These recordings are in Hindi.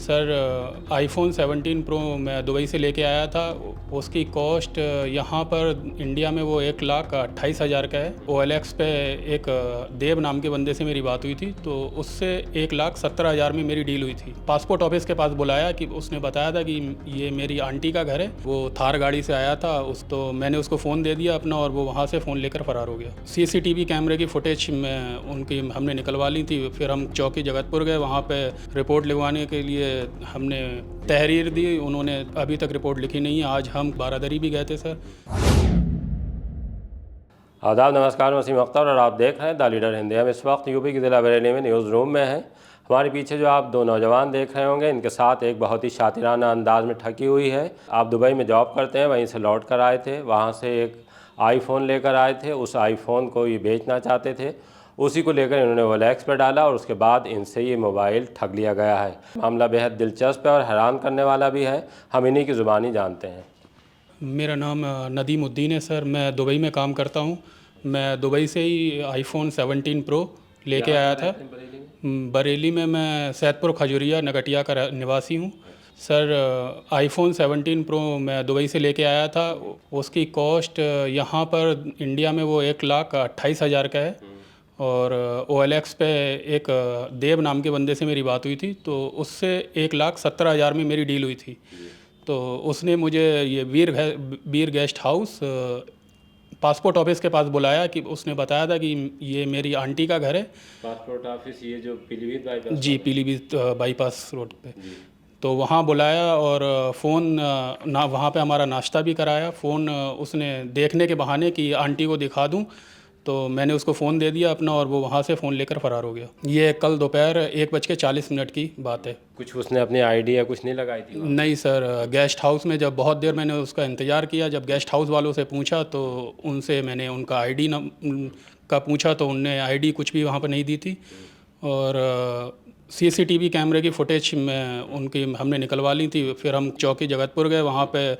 सर आईफोन 17 प्रो मैं दुबई से लेके आया था। उसकी कॉस्ट यहाँ पर इंडिया में वो 1,28,000 का है। OLX पे एक देव नाम के बंदे से मेरी बात हुई थी, तो उससे 1,17,000 में मेरी डील हुई थी। पासपोर्ट ऑफिस के पास बुलाया कि उसने बताया था कि ये मेरी आंटी का घर है। वो थार गाड़ी से आया था तो मैंने उसको फ़ोन दे दिया अपना, और वो वहाँ से फ़ोन लेकर फ़रार हो गया। CCTV कैमरे की फुटेज में उनकी हमने निकलवा ली थी। फिर हम चौकी जगतपुर गए, वहाँ पे रिपोर्ट लिखवाने के लिए हमने तहरीर दी। उन्होंने अभी तक रिपोर्ट लिखी नहीं है। आज हम बारादरी भी गए थे सर। आदाब, नमस्कार। वसीम अख्तर और आप देख रहे हैं द लीडर हिंदी। हम इस वक्त यूपी के ज़िला बरेली में न्यूज़ रूम में हैं। हमारे पीछे जो आप दो नौजवान देख रहे होंगे, इनके साथ एक बहुत ही शातिराना अंदाज में ठगी हुई है। आप दुबई में जॉब करते हैं, वहीं से लौट कर आए थे। वहाँ से एक आईफोन लेकर आए थे। उस आईफोन को ये बेचना चाहते थे। उसी को लेकर इन्होंने OLX पर डाला और उसके बाद इनसे ये मोबाइल ठग लिया गया है। मामला बेहद दिलचस्प है और हैरान करने वाला भी है। हम इन्हीं की ज़ुबानी जानते हैं। मेरा नाम नदीमुद्दीन है सर। मैं दुबई में काम करता हूँ। मैं दुबई से ही आईफोन 17 प्रो लेके आया था। बरेली में मैं सैदपुर खजुरिया नगटिया का निवासी हूँ। सर आईफोन 17 प्रो मैं दुबई से लेके आया था। उसकी कॉस्ट यहाँ पर इंडिया में वो 1,28,000 का है। और OLX पे एक देव नाम के बंदे से मेरी बात हुई थी, तो उससे 1,17,000 में मेरी डील हुई थी। तो उसने मुझे ये वीर गेस्ट हाउस पासपोर्ट ऑफिस के पास बुलाया कि उसने बताया था कि ये मेरी आंटी का घर है। पासपोर्ट ऑफिस ये जो पीलीभीत बाईपास? जी, पीलीभीत बाईपास रोड पे। तो वहाँ बुलाया और फ़ोन ना वहाँ पे हमारा नाश्ता भी कराया। फ़ोन उसने देखने के बहाने कि आंटी को दिखा दूँ, तो मैंने उसको फ़ोन दे दिया अपना, और वो वहाँ से फ़ोन लेकर फ़रार हो गया। ये कल दोपहर 1:40 की बात है। कुछ उसने अपनी आईडी या कुछ नहीं लगाई थी? नहीं सर, गेस्ट हाउस में जब बहुत देर मैंने उसका इंतज़ार किया, जब गेस्ट हाउस वालों से पूछा तो उनसे मैंने उनका आईडी का पूछा, तो उनने आईडी कुछ भी वहाँ पर नहीं दी थी। और CCTV कैमरे की फुटेज में उनकी हमने निकलवा ली थी। फिर हम चौकी जगतपुर गए, वहाँ पे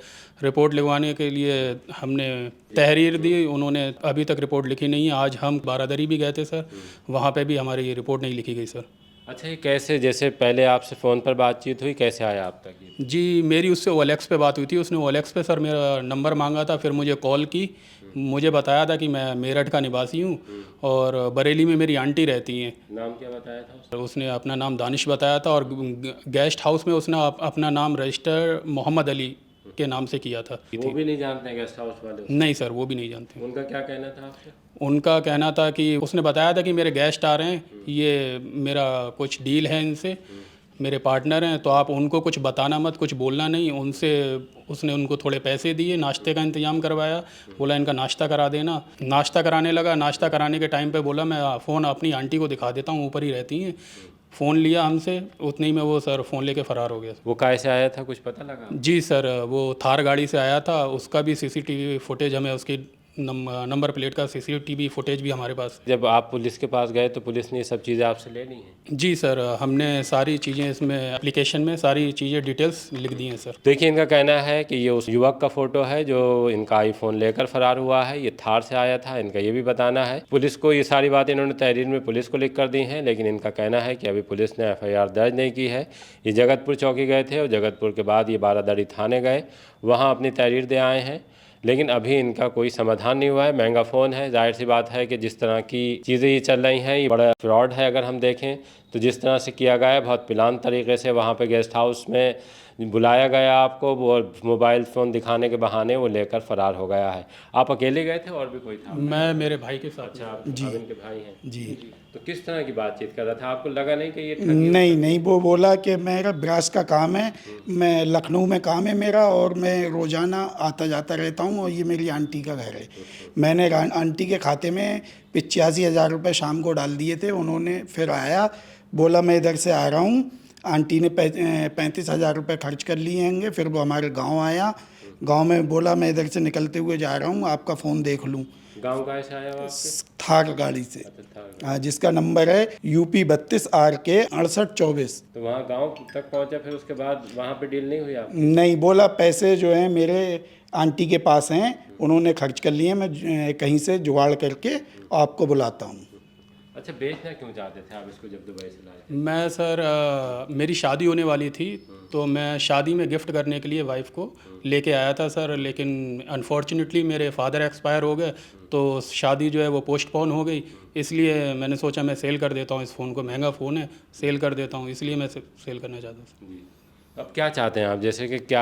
रिपोर्ट लिखवाने के लिए हमने तहरीर दी। उन्होंने अभी तक रिपोर्ट लिखी नहीं है। आज हम बारादरी भी गए थे सर, वहाँ पे भी हमारी रिपोर्ट नहीं लिखी गई सर। अच्छा, ये कैसे, जैसे पहले आपसे फ़ोन पर बातचीत हुई, कैसे आया आप तक ये? जी, मेरी उससे OLX पे बात हुई थी। उसने OLX पे सर मेरा नंबर मांगा था, फिर मुझे कॉल की। मुझे बताया था कि मैं मेरठ का निवासी हूँ और बरेली में मेरी आंटी रहती हैं। नाम क्या बताया था उसने? उसने अपना नाम दानिश बताया था, और गेस्ट हाउस में उसने अपना नाम रजिस्टर मोहम्मद अली के नाम से किया था। वो भी नहीं जानते हैं गेस्ट हाउस वाले? नहीं सर, वो भी नहीं जानते। उनका क्या कहना था आपसे? उनका कहना था कि उसने बताया था कि मेरे गेस्ट आ रहे हैं, ये मेरा कुछ डील है इनसे, मेरे पार्टनर हैं, तो आप उनको कुछ बताना मत, कुछ बोलना नहीं उनसे। उसने उनको थोड़े पैसे दिए, नाश्ते का इंतज़ाम करवाया, बोला इनका नाश्ता करा देना। नाश्ता कराने लगा। नाश्ता कराने के टाइम पे बोला मैं फ़ोन अपनी आंटी को दिखा देता हूँ, ऊपर ही रहती हैं। फ़ोन लिया हमसे, उतने ही में वो सर फ़ोन लेके फ़रार हो गया। वो कैसे आया था, कुछ पता लगा? जी सर, वो थार गाड़ी से आया था। उसका भी CCTV फुटेज हमें, उसकी नंबर प्लेट का CCTV फुटेज भी हमारे पास। जब आप पुलिस के पास गए तो पुलिस ने ये सब चीज़ें आपसे ले ली हैं? जी सर, हमने सारी चीज़ें इसमें एप्लीकेशन में सारी चीज़ें डिटेल्स लिख दी हैं सर। देखिए, इनका कहना है कि ये उस युवक का फ़ोटो है जो इनका आईफोन लेकर फ़रार हुआ है। ये थार से आया था, इनका ये भी बताना है। पुलिस को ये सारी बातें इन्होंने तहरीर में पुलिस को लिख कर दी हैं, लेकिन इनका कहना है कि अभी पुलिस ने FIR दर्ज नहीं की है। ये जगतपुर चौकी गए थे और जगतपुर के बाद ये बारादरी थाने गए, वहाँ अपनी तहरीर दे आए हैं, लेकिन अभी इनका कोई समाधान नहीं हुआ है। महंगा फ़ोन है, जाहिर सी बात है कि जिस तरह की चीज़ें ये चल रही हैं, ये बड़ा फ्रॉड है। अगर हम देखें तो जिस तरह से किया गया है, बहुत प्लान तरीके से वहाँ पे गेस्ट हाउस में बुलाया गया आपको, वो मोबाइल फ़ोन दिखाने के बहाने वो लेकर फ़रार हो गया है। आप अकेले गए थे और भी कोई था? मैं मेरे भाई के साथ। अच्छा, आप जी इनके भाई हैं? जी। तो किस तरह की बातचीत कर रहा था? आपको लगा नहीं कि ये ठगी? नहीं नहीं, वो बोला कि मेरा ब्रास का काम है, मैं लखनऊ में काम है मेरा, और मैं रोज़ाना आता जाता रहता हूँ, और ये मेरी आंटी का घर है। मैंने आंटी के खाते में 85,000 रुपये शाम को डाल दिए थे। उन्होंने फिर आया, बोला मैं इधर से आ रहा हूँ। आंटी ने 35,000 रुपये खर्च कर लिए होंगे। फिर वो हमारे गांव आया, गांव में बोला मैं इधर से निकलते हुए जा रहा हूँ, आपका फ़ोन देख लूँ। गाँव कहाँ से आया वो आपके? थार गाड़ी से। अच्छा, था। हाँ, जिसका नंबर है UP 32 RK 6824। तो वहाँ गाँव तक पहुँचा, फिर उसके बाद वहाँ पे डील नहीं हुई आप? नहीं, बोला पैसे जो हैं मेरे आंटी के पास हैं, उन्होंने खर्च कर लिए, मैं कहीं से जुगाड़ करके आपको बुलाता हूँ। अच्छा, बेचना क्यों चाहते थे आप इसको जब दुबई से लाए? मैं सर मेरी शादी होने वाली थी, तो मैं शादी में गिफ्ट करने के लिए वाइफ को लेके आया था सर, लेकिन अनफॉर्चुनेटली मेरे फादर एक्सपायर हो गए, तो शादी जो है वो पोस्टपोन हो गई। इसलिए मैंने सोचा मैं सेल कर देता हूँ इस फ़ोन को, महंगा फ़ोन है, सेल कर देता हूँ, इसलिए मैं सेल करना चाहता हूँ। जी। अब क्या चाहते हैं आप, जैसे कि क्या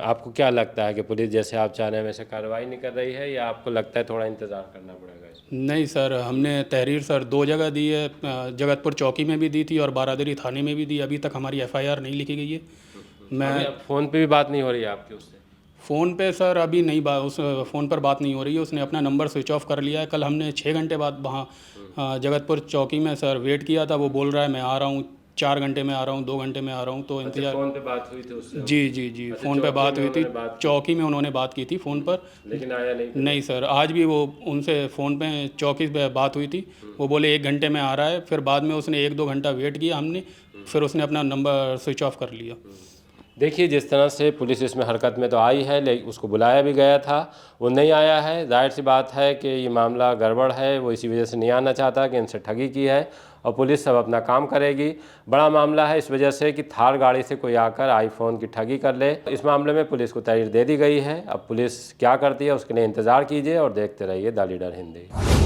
आपको क्या लगता है कि पुलिस जैसे आप चाह रहे हैं वैसे कार्रवाई नहीं कर रही है, या आपको लगता है थोड़ा इंतज़ार करना पड़ेगा इसमें? नहीं सर, हमने तहरीर सर 2 जगह दी है, जगतपुर चौकी में भी दी थी और बारादरी थाने में भी दी। अभी तक हमारी एफआईआर नहीं लिखी गई है। मैं अभी अब फ़ोन पे भी बात नहीं हो रही है आपकी उससे? फ़ोन पे सर अभी नहीं उस फ़ोन पर बात नहीं हो रही है, उसने अपना नंबर स्विच ऑफ कर लिया है। कल हमने 6 घंटे बाद वहाँ जगतपुर चौकी में सर वेट किया था, वो बोल रहा है मैं आ रहा हूँ, 4 घंटे में आ रहा हूँ, 2 घंटे में आ रहा हूँ, तो अच्छा, इंतज़ार। फ़ोन पे बात हुई थी उससे? जी, फ़ोन पे बात हुई थी, चौकी में उन्होंने बात की थी फ़ोन पर। लेकिन आया नहीं? नहीं सर, आज भी वो उनसे फ़ोन पे चौकी पे बात हुई थी, वो बोले 1 घंटे में आ रहा है, फिर बाद में उसने 1-2 घंटा वेट किया हमने, फिर उसने अपना नंबर स्विच ऑफ कर लिया। देखिए, जिस तरह से पुलिस इसमें हरकत में तो आई है, लेकिन उसको बुलाया भी गया था, वो नहीं आया है। जाहिर सी बात है कि ये मामला गड़बड़ है, वो इसी वजह से नहीं आना चाहता कि इनसे ठगी की है, और पुलिस सब अपना काम करेगी। बड़ा मामला है इस वजह से कि थार गाड़ी से कोई आकर आईफोन की ठगी कर ले। इस मामले में पुलिस को तहरीर दे दी गई है। अब पुलिस क्या करती है उसके लिए इंतज़ार कीजिए और देखते रहिए द लीडर हिंदी।